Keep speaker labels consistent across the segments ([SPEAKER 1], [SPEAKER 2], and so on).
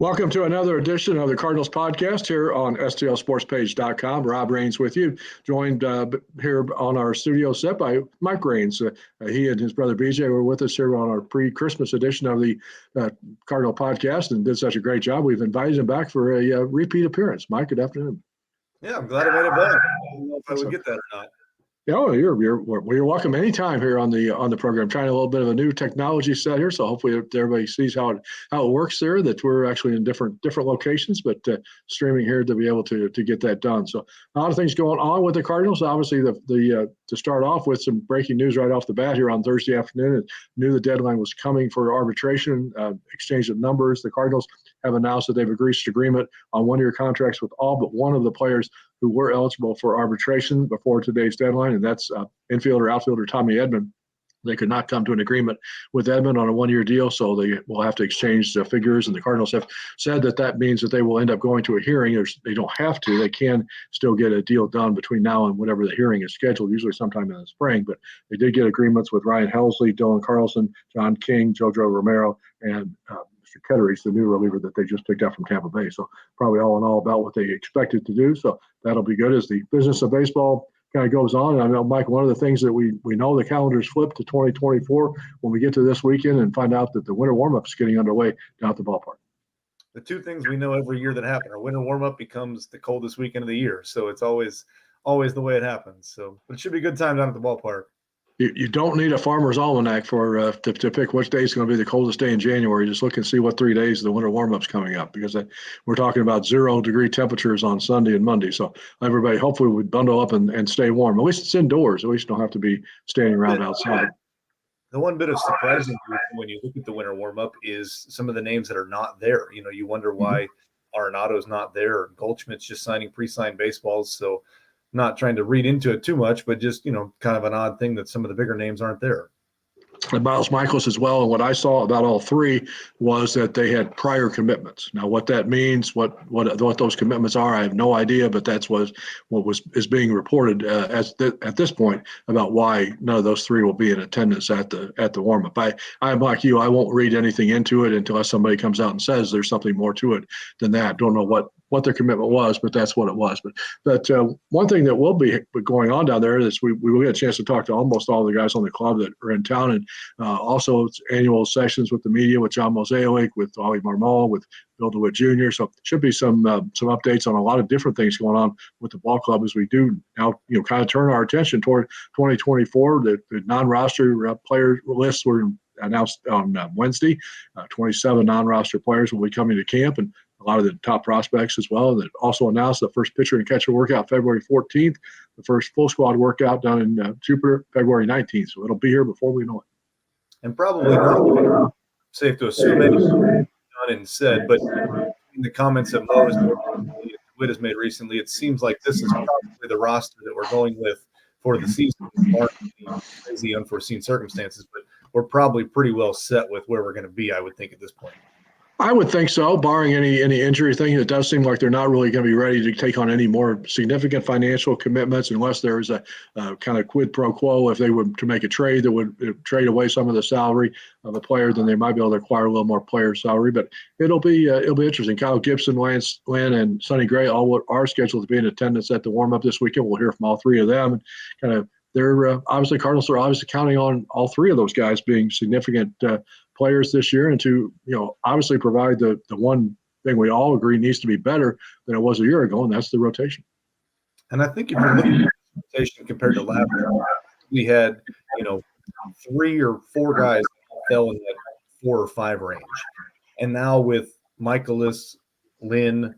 [SPEAKER 1] Welcome to another edition of the Cardinals podcast here on stlsportspage.com. Rob Rains with you, joined here on our studio set by Mike Rains. He and his brother BJ were with us here on our pre-Christmas edition of the Cardinal podcast and did such a great job. We've invited him back for a repeat appearance. Mike, good afternoon.
[SPEAKER 2] Yeah, I'm glad I made it back. I don't know if I would get that or not.
[SPEAKER 1] Oh, you're welcome anytime here on the program. Trying a little bit of a new technology set here, so hopefully everybody sees how it works there. That we're actually in different locations, but streaming here to be able to get that done. So a lot of things going on with the Cardinals. Obviously, to start off with some breaking news right off the bat here on Thursday afternoon. And knew the deadline was coming for arbitration, exchange of numbers. The Cardinals have announced that they've reached agreement on one-year contracts with all but one of the players who were eligible for arbitration before today's deadline, and that's outfielder Tommy Edman. They could not come to an agreement with Edman on a one-year deal, so they will have to exchange the figures, and the Cardinals have said that means that they will end up going to a hearing. They don't have to. They can still get a deal done between now and whenever the hearing is scheduled, usually sometime in the spring, but they did get agreements with Ryan Helsley, Dylan Carlson, John King, JoJo Romero, and Mr. Kettery's the new reliever that they just picked up from Tampa Bay. So probably all in all about what they expected to do. So that'll be good as the business of baseball kind of goes on. And I know, Mike, one of the things that we know the calendar's flipped to 2024 when we get to this weekend and find out that the winter warm-up is getting underway down at the ballpark.
[SPEAKER 2] The two things we know every year that happen are winter warm-up becomes the coldest weekend of the year. So it's always the way it happens. So but it should be a good time down at the ballpark.
[SPEAKER 1] You don't need a farmer's almanac for to pick which day is going to be the coldest day in January. Just look and see what 3 days the winter warm-up's coming up, because we're talking about 0-degree temperatures on Sunday and Monday. So everybody hopefully would bundle up and stay warm. At least it's indoors. At least you don't have to be standing around outside.
[SPEAKER 2] The one bit of surprising when you look at the winter warm-up is some of the names that are not there. You know, you wonder why Arenado's not there, or Goldschmidt's just signing pre-signed baseballs. So not trying to read into it too much, but just, kind of an odd thing that some of the bigger names aren't there.
[SPEAKER 1] And Miles Michaelis as well. And what I saw about all three was that they had prior commitments. Now, what that means, what those commitments are, I have no idea. But that's what is being reported at this point about why none of those three will be in attendance at the warm up. I'm like you. I won't read anything into it until somebody comes out and says there's something more to it than that. Don't know what their commitment was, but that's what it was. But one thing that will be going on down there is we will get a chance to talk to almost all the guys on the club that are in town, and also it's annual sessions with the media with John Mosaic, with Ollie Marmol, with Bill DeWitt Jr. So should be some updates on a lot of different things going on with the ball club as we do now, kind of turn our attention toward 2024. The non-roster player lists were announced on Wednesday. 27 non-roster players will be coming to camp, and a lot of the top prospects as well. And it also announced the first pitcher and catcher workout February 14th, the first full squad workout down in Jupiter February 19th. So it'll be here before we know it.
[SPEAKER 2] And probably not safe to assume anything done and said, but in the comments that Witt has made recently, it seems like this is probably the roster that we're going with for the season, crazy unforeseen circumstances, but we're probably pretty well set with where we're going to be, I would think, at this point.
[SPEAKER 1] I would think so, barring any injury thing. It does seem like they're not really going to be ready to take on any more significant financial commitments unless there's a kind of quid pro quo. If they were to make a trade that would trade away some of the salary of a player, then they might be able to acquire a little more player salary. But it'll be interesting. Kyle Gibson, Lance Lynn, and Sonny Gray all are scheduled to be in attendance at the warm-up this weekend. We'll hear from all three of them. And kind of they're obviously Cardinals are obviously counting on all three of those guys being significant players this year, and to obviously provide the one thing we all agree needs to be better than it was a year ago, and that's the rotation.
[SPEAKER 2] And I think if you're looking at the rotation compared to last year, we had 3 or 4 guys that fell in that 4 or 5 range, and now with Michaelis, Lynn,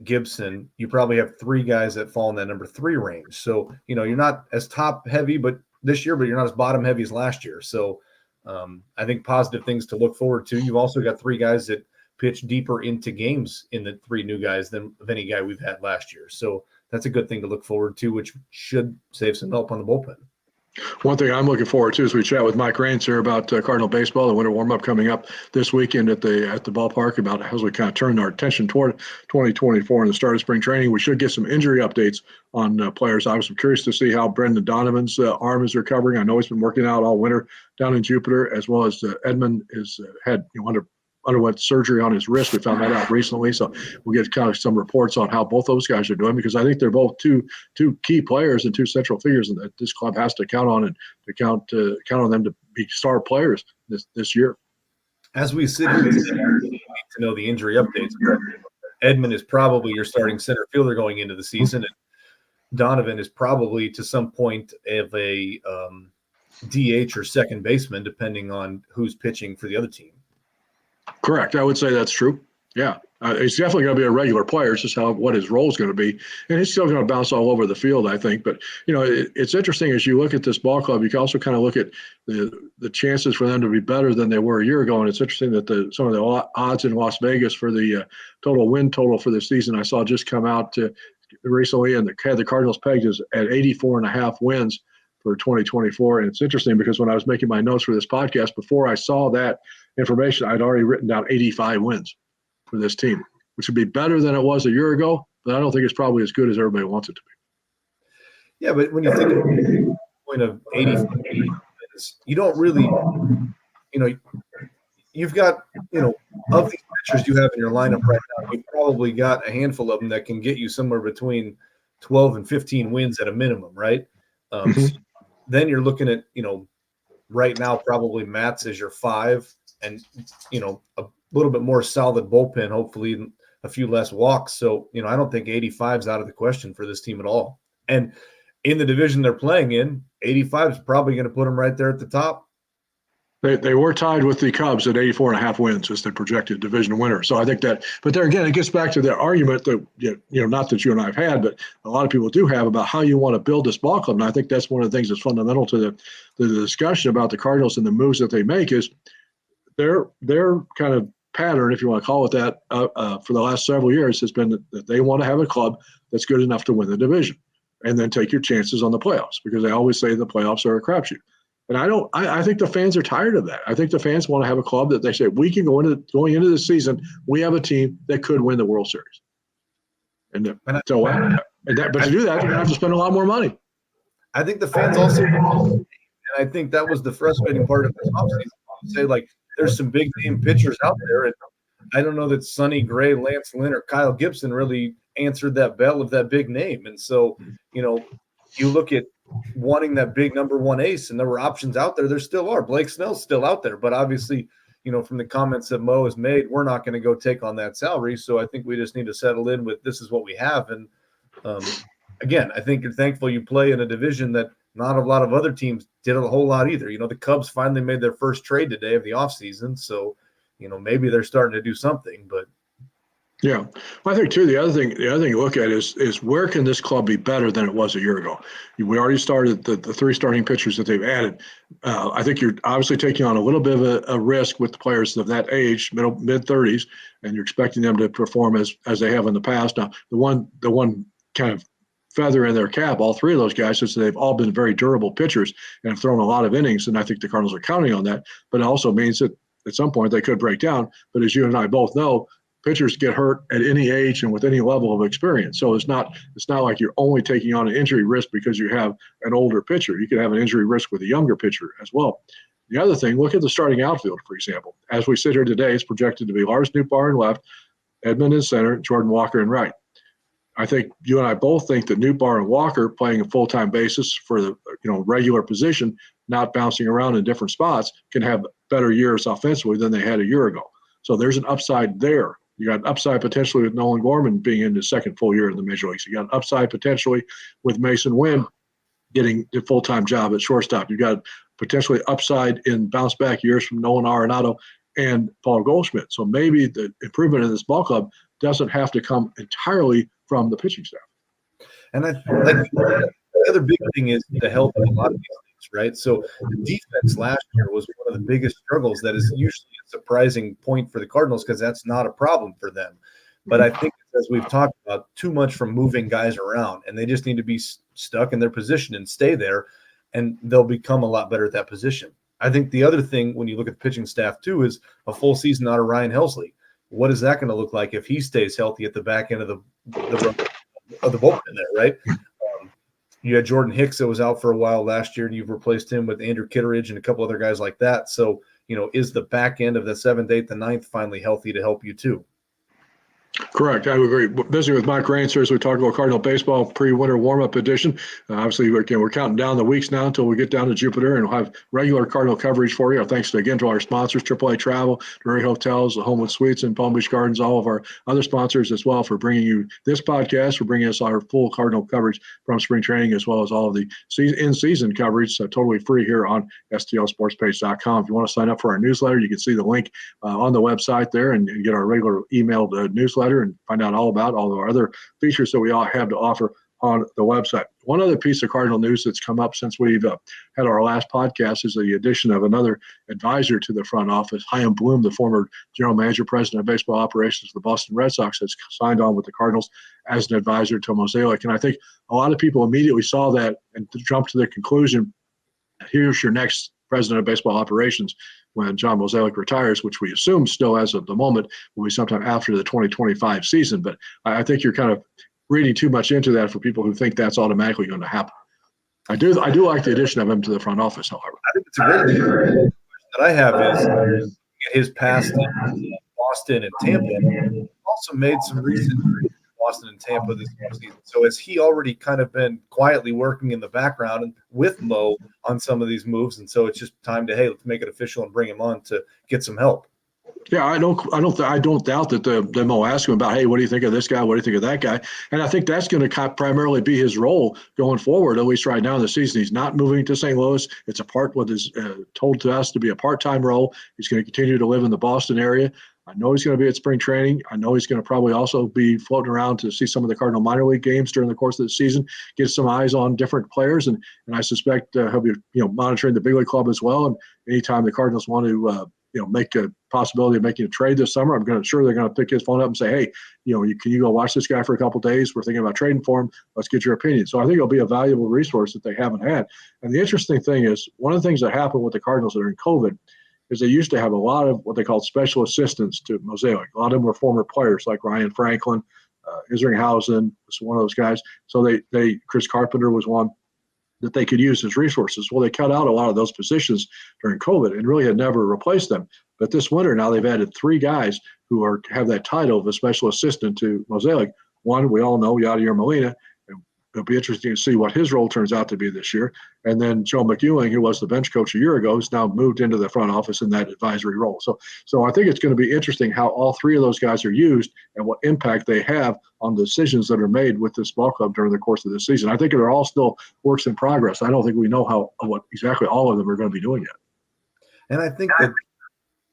[SPEAKER 2] Gibson, you probably have 3 guys that fall in that number 3 range. So you're not as top heavy, but this year, but you're not as bottom heavy as last year. So I think positive things to look forward to. You've also got 3 guys that pitch deeper into games in the 3 new guys than any guy we've had last year. So that's a good thing to look forward to, which should save some help on the bullpen.
[SPEAKER 1] One thing I'm looking forward to is we chat with Mike Rains here about Cardinal baseball, the winter warm-up coming up this weekend at the ballpark, about how we kind of turn our attention toward 2024 and the start of spring training. We should get some injury updates on players. I was curious to see how Brendan Donovan's arm is recovering. I know he's been working out all winter down in Jupiter, as well as Edman has had underwent surgery on his wrist. We found that out recently, so we'll get kind of some reports on how both those guys are doing, because I think they're both two key players and two central figures that this club has to count on, and to count on them to be star players this year.
[SPEAKER 2] As we sit here today, we need to know the injury updates. Edmund is probably your starting center fielder going into the season, and Donovan is probably to some point of a DH or second baseman, depending on who's pitching for the other team.
[SPEAKER 1] Correct. I would say that's true. Yeah. He's definitely going to be a regular player. It's just what his role is going to be. And he's still going to bounce all over the field, I think. But, it's interesting as you look at this ball club, you can also kind of look at the chances for them to be better than they were a year ago. And it's interesting that some of the odds in Las Vegas for the total win total for the season I saw just come out recently, and the Cardinals pegged is at 84.5 wins for 2024. And it's interesting because when I was making my notes for this podcast, before I saw that information, I'd already written down 85 wins for this team, which would be better than it was a year ago, but I don't think it's probably as good as everybody wants it to be.
[SPEAKER 2] Yeah, but when you think of the point of 85 wins, you don't really, you've got, of these pitchers you have in your lineup right now, you've probably got a handful of them that can get you somewhere between 12 and 15 wins at a minimum, right? So then you're looking at, right now probably Matt's as your 5, and, a little bit more solid bullpen, hopefully a few less walks. So, I don't think 85 is out of the question for this team at all. And in the division they're playing in, 85 is probably going to put them right there at the top.
[SPEAKER 1] They were tied with the Cubs at 84.5 wins as the projected division winner. So I think that, but there again, it gets back to the argument that, not that you and I have had, but a lot of people do have about how you want to build this ball club. And I think that's one of the things that's fundamental to the discussion about the Cardinals and the moves that they make is their kind of pattern, if you want to call it that, for the last several years has been that they want to have a club that's good enough to win the division and then take your chances on the playoffs, because they always say the playoffs are a crapshoot. And I think the fans are tired of that. I think the fans want to have a club that they say, we can going into the season, we have a team that could win the World Series. But to do that, you're going to have to spend a lot more money.
[SPEAKER 2] I think the fans also, and I think that was the frustrating part of this offseason. Say, like, there's some big name pitchers out there, and I don't know that Sonny Gray, Lance Lynn, or Kyle Gibson really answered that bell of that big name. And so, you look at wanting that big number one ace, and there were options out there. There still are. Blake Snell's still out there, but obviously, from the comments that Mo has made, we're not going to go take on that salary. So I think we just need to settle in with this is what we have. And again, I think you're thankful you play in a division that not a lot of other teams did a whole lot either. The Cubs finally made their first trade today of the offseason. So, maybe they're starting to do something, but.
[SPEAKER 1] Yeah. Well, I think too, the other thing to look at is where can this club be better than it was a year ago? We already started the 3 starting pitchers that they've added. I think you're obviously taking on a little bit of a risk with the players of that age, mid-30s, and you're expecting them to perform as they have in the past. Now, the one kind of feather in their cap, all 3 of those guys, is they've all been very durable pitchers and have thrown a lot of innings, and I think the Cardinals are counting on that. But it also means that at some point they could break down. But as you and I both know, pitchers get hurt at any age and with any level of experience. So it's not like you're only taking on an injury risk because you have an older pitcher. You could have an injury risk with a younger pitcher as well. The other thing, look at the starting outfield, for example. As we sit here today, it's projected to be Lars Nootbaar in left, Edmund in center, Jordan Walker in right. I think you and I both think that Nootbaar and Walker playing a full-time basis for the regular position, not bouncing around in different spots, can have better years offensively than they had a year ago. So there's an upside there. You got an upside potentially with Nolan Gorman being in his second full year in the major leagues. You got an upside potentially with Mason Wynn getting a full-time job at shortstop. You got potentially upside in bounce-back years from Nolan Arenado and Paul Goldschmidt. So maybe the improvement in this ball club doesn't have to come entirely from the pitching staff.
[SPEAKER 2] And the other big thing is the health of a lot of these things, right? So the defense last year was one of the biggest struggles. That is usually a surprising point for the Cardinals because that's not a problem for them. But I think, as we've talked about, too much from moving guys around, and they just need to be stuck in their position and stay there, and they'll become a lot better at that position. I think the other thing, when you look at the pitching staff too, is a full season out of Ryan Helsley. What is that going to look like if he stays healthy at the back end of the bullpen there, right? You had Jordan Hicks that was out for a while last year, and you've replaced him with Andrew Kitteridge and a couple other guys like that. So, is the back end of the 7th, 8th, and 9th finally healthy to help you too?
[SPEAKER 1] Correct. I would agree. Busy with Mike Rains here as we talk about Cardinal baseball pre-winter warm-up edition. Obviously, we're counting down the weeks now until we get down to Jupiter, and we'll have regular Cardinal coverage for you. Thanks again to our sponsors, AAA Travel, Drury Hotels, the Homewood Suites, and Palm Beach Gardens, all of our other sponsors as well for bringing you this podcast, for bringing us our full Cardinal coverage from spring training, as well as all of the in-season coverage, totally free here on stlsportspage.com. If you want to sign up for our newsletter, you can see the link on the website there and get our regular emailed newsletter and find out all about all of our other features that we all have to offer on the website. One other piece of Cardinal news that's come up since we've had our last podcast is the addition of another advisor to the front office. Chaim Bloom, the former general manager, president of baseball operations of the Boston Red Sox, has signed on with the Cardinals as an advisor to Mosaic. And I think a lot of people immediately saw that and jumped to the conclusion, here's your next president of baseball operations when John Mosaic retires, which we assume still as of the moment will be sometime after the 2025 season. But I think you're kind of reading too much into that for people who think that's automatically going to happen. I do like the addition of him to the front office, however.
[SPEAKER 2] I think it's a great addition. That I have is his past in Boston and Tampa. Also made some recent Boston and Tampa this season. So has he already kind of been quietly working in the background and with Mo on some of these moves? And so it's just time to, hey, let's make it official and bring him on to get some help.
[SPEAKER 1] Yeah, I don't doubt that the Mo ask him about, hey, what do you think of this guy? What do you think of that guy? And I think that's going to primarily be his role going forward, at least right now in the season. He's not moving to St. Louis. It's a part what is told to us to be a part-time role. He's going to continue to live in the Boston area. I know he's going to be at spring training. I know he's going to probably also be floating around to see some of the Cardinal minor league games during the course of the season, get some eyes on different players, and I suspect he'll be monitoring the big league club as well. And anytime the Cardinals want to make a possibility of making a trade this summer, I'm sure they're going to pick his phone up and say, hey, can you go watch this guy for a couple of days? We're thinking about trading for him. Let's get your opinion. So I think it'll be a valuable resource that they haven't had. And the interesting thing is, one of the things that happened with the Cardinals during COVID is they used to have a lot of what they called special assistants to Mosaic. A lot of them were former players like Ryan Franklin, Isringhausen was one of those guys. So they Chris Carpenter was one that they could use as resources. Well, they cut out a lot of those positions during COVID and really had never replaced them. But this winter now they've added 3 guys who have that title of a special assistant to Mosaic. One, we all know, Yadier Molina. It'll be interesting to see what his role turns out to be this year. And then Joe McEwing, who was the bench coach a year ago, has now moved into the front office in that advisory role. So I think it's going to be interesting how all 3 of those guys are used and what impact they have on the decisions that are made with this ball club during the course of this season. I think they're all still works in progress. I don't think we know what exactly all of them are going to be doing yet.
[SPEAKER 2] And I think that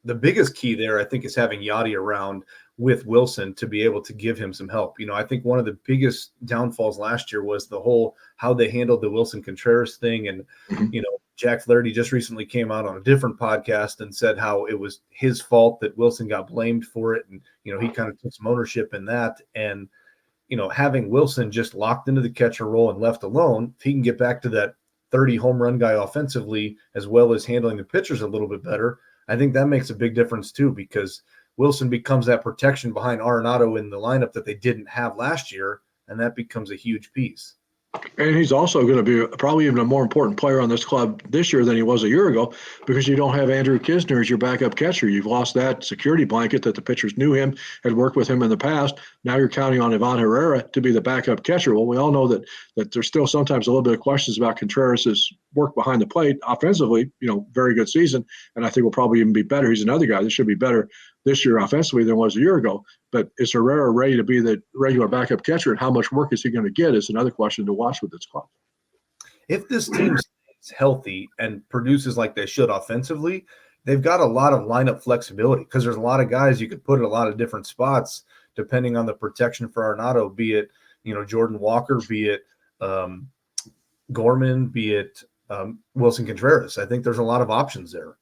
[SPEAKER 2] the biggest key there, I think, is having Yadi around with Wilson to be able to give him some help. I think one of the biggest downfalls last year was the whole how they handled the Wilson Contreras thing. And, Jack Flaherty just recently came out on a different podcast and said how it was his fault that Wilson got blamed for it. And, he kind of took some ownership in that. And, having Wilson just locked into the catcher role and left alone, if he can get back to that 30 home run guy offensively, as well as handling the pitchers a little bit better, I think that makes a big difference too, because Wilson becomes that protection behind Arenado in the lineup that they didn't have last year, and that becomes a huge piece.
[SPEAKER 1] And he's also going to be probably even a more important player on this club this year than he was a year ago, because you don't have Andrew Kisner as your backup catcher. You've lost that security blanket that the pitchers knew him, had worked with him in the past. Now you're counting on Ivan Herrera to be the backup catcher. Well, we all know that there's still sometimes a little bit of questions about Contreras' work behind the plate. Offensively, very good season, and I think will probably even be better. He's another guy that should be better this year offensively than was a year ago. But is Herrera ready to be the regular backup catcher, and how much work is he going to get is another question to watch with this club.
[SPEAKER 2] If this team stays healthy and produces like they should offensively, they've got a lot of lineup flexibility, because there's a lot of guys you could put in a lot of different spots depending on the protection for Arenado, be it, Jordan Walker, be it Gorman, be it Wilson Contreras. I think there's a lot of options there.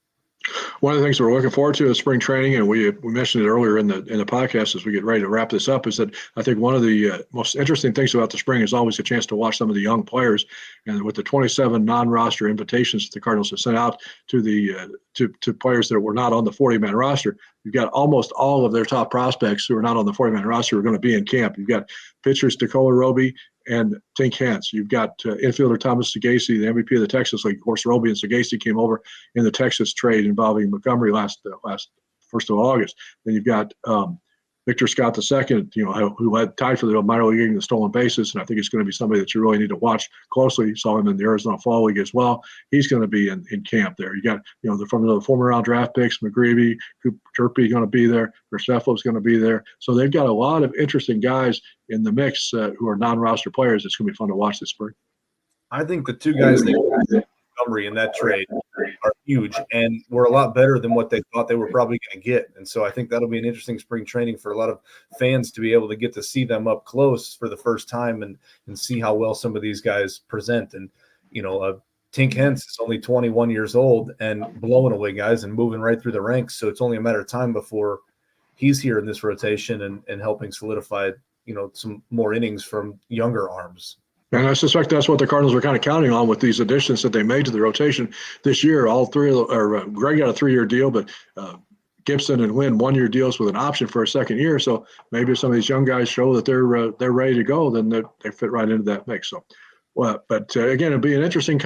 [SPEAKER 1] One of the things we're looking forward to is spring training, and we mentioned it earlier in the podcast as we get ready to wrap this up, is that I think one of the most interesting things about the spring is always a chance to watch some of the young players. And with the 27 non-roster invitations that the Cardinals have sent out to the to players that were not on the 40-man roster, you've got almost all of their top prospects who are not on the 40-man roster who are going to be in camp. You've got pitchers Dakota Roby and Tink Hence. You've got infielder Thomas Sagasi, the MVP of the Texas League. Of course, Roby and Sagasi came over in the Texas trade involving Montgomery last 1st of August. Then you've got Victor Scott II, who had tied for the minor league in the stolen bases, and I think it's going to be somebody that you really need to watch closely. Saw him in the Arizona Fall League as well. He's going to be in camp there. You got from the former round draft picks, McGreevy, Turpey going to be there, Graceffo's going to be there. So they've got a lot of interesting guys in the mix who are non-roster players. It's going to be fun to watch this spring.
[SPEAKER 2] I think the two guys they got Montgomery in that trade are huge and were a lot better than what they thought they were probably going to get. And so I think that'll be an interesting spring training for a lot of fans to be able to get to see them up close for the first time and see how well some of these guys present. And, Tink Hence is only 21 years old and blowing away guys and moving right through the ranks. So it's only a matter of time before he's here in this rotation and helping solidify, some more innings from younger arms.
[SPEAKER 1] And I suspect that's what the Cardinals are kind of counting on with these additions that they made to the rotation this year. All three Greg got a 3-year deal, but Gibson and Lynn 1-year deals with an option for a second year. So maybe if some of these young guys show that they're ready to go, then they fit right into that mix. So, but again, it'll be an interesting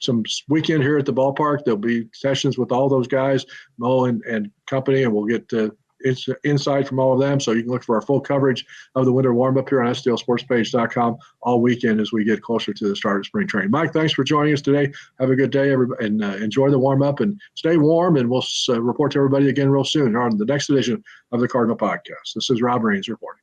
[SPEAKER 1] some weekend here at the ballpark. There'll be sessions with all those guys, Mo and company, and we'll get insight from all of them. So you can look for our full coverage of the winter warm-up here on STLSportsPage.com all weekend as we get closer to the start of spring training. Mike, thanks for joining us today. Have a good day, everybody, and enjoy the warm-up and stay warm. And we'll report to everybody again real soon on the next edition of the Cardinal Podcast. This is Rob Raines reporting.